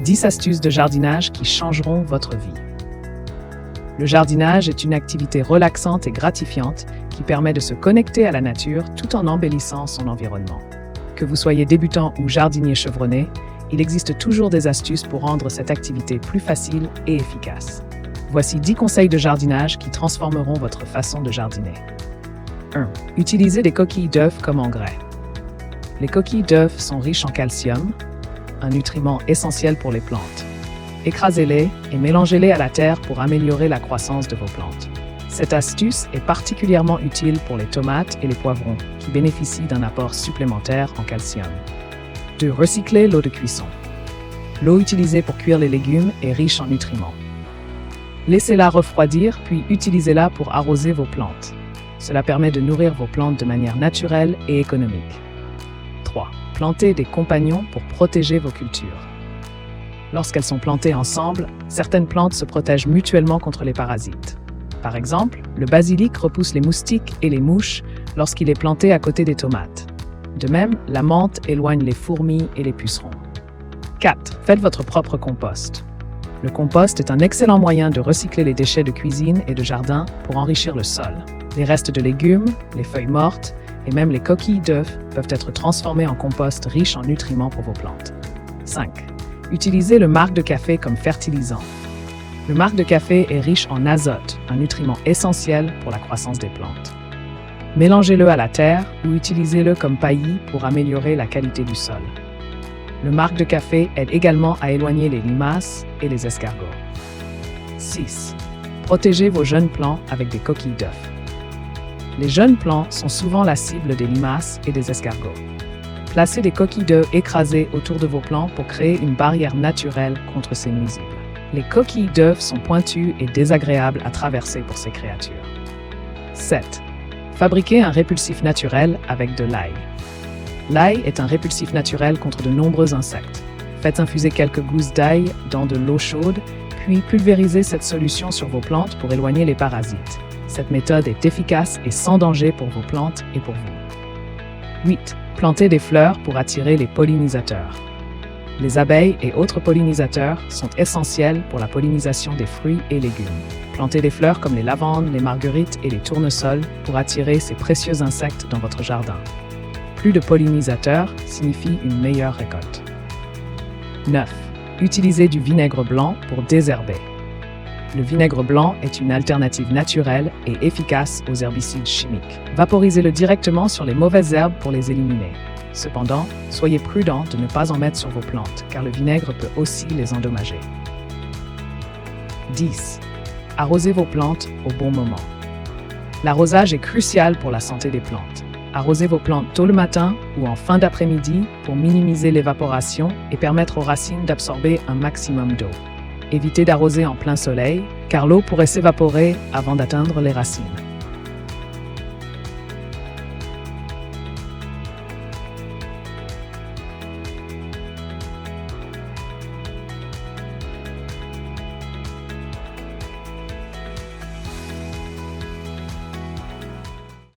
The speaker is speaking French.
10 astuces de jardinage qui changeront votre vie. Le jardinage est une activité relaxante et gratifiante qui permet de se connecter à la nature tout en embellissant son environnement. Que vous soyez débutant ou jardinier chevronné, il existe toujours des astuces pour rendre cette activité plus facile et efficace. Voici 10 conseils de jardinage qui transformeront votre façon de jardiner. 1. Utilisez des coquilles d'œufs comme engrais. Les coquilles d'œufs sont riches en calcium, un nutriment essentiel pour les plantes. Écrasez-les et mélangez-les à la terre pour améliorer la croissance de vos plantes. Cette astuce est particulièrement utile pour les tomates et les poivrons, qui bénéficient d'un apport supplémentaire en calcium. 2. Recyclez l'eau de cuisson. L'eau utilisée pour cuire les légumes est riche en nutriments. Laissez-la refroidir, puis utilisez-la pour arroser vos plantes. Cela permet de nourrir vos plantes de manière naturelle et économique. 3. Plantez des compagnons pour protéger vos cultures. Lorsqu'elles sont plantées ensemble, certaines plantes se protègent mutuellement contre les parasites. Par exemple, le basilic repousse les moustiques et les mouches lorsqu'il est planté à côté des tomates. De même, la menthe éloigne les fourmis et les pucerons. 4. Faites votre propre compost. Le compost est un excellent moyen de recycler les déchets de cuisine et de jardin pour enrichir le sol. Les restes de légumes, les feuilles mortes et même les coquilles d'œufs peuvent être transformés en compost riche en nutriments pour vos plantes. 5. Utilisez le marc de café comme fertilisant. Le marc de café est riche en azote, un nutriment essentiel pour la croissance des plantes. Mélangez-le à la terre ou utilisez-le comme paillis pour améliorer la qualité du sol. Le marc de café aide également à éloigner les limaces et les escargots. 6. Protégez vos jeunes plants avec des coquilles d'œufs. Les jeunes plants sont souvent la cible des limaces et des escargots. Placez des coquilles d'œufs écrasées autour de vos plants pour créer une barrière naturelle contre ces nuisibles. Les coquilles d'œufs sont pointues et désagréables à traverser pour ces créatures. 7. Fabriquez un répulsif naturel avec de l'ail. L'ail est un répulsif naturel contre de nombreux insectes. Faites infuser quelques gousses d'ail dans de l'eau chaude, puis pulvérisez cette solution sur vos plantes pour éloigner les parasites. Cette méthode est efficace et sans danger pour vos plantes et pour vous. 8. Plantez des fleurs pour attirer les pollinisateurs. Les abeilles et autres pollinisateurs sont essentiels pour la pollinisation des fruits et légumes. Plantez des fleurs comme les lavandes, les marguerites et les tournesols pour attirer ces précieux insectes dans votre jardin. Plus de pollinisateurs signifie une meilleure récolte. 9. Utilisez du vinaigre blanc pour désherber. Le vinaigre blanc est une alternative naturelle et efficace aux herbicides chimiques. Vaporisez-le directement sur les mauvaises herbes pour les éliminer. Cependant, soyez prudent de ne pas en mettre sur vos plantes, car le vinaigre peut aussi les endommager. 10. Arrosez vos plantes au bon moment. L'arrosage est crucial pour la santé des plantes. Arrosez vos plantes tôt le matin ou en fin d'après-midi pour minimiser l'évaporation et permettre aux racines d'absorber un maximum d'eau. Évitez d'arroser en plein soleil, car l'eau pourrait s'évaporer avant d'atteindre les racines.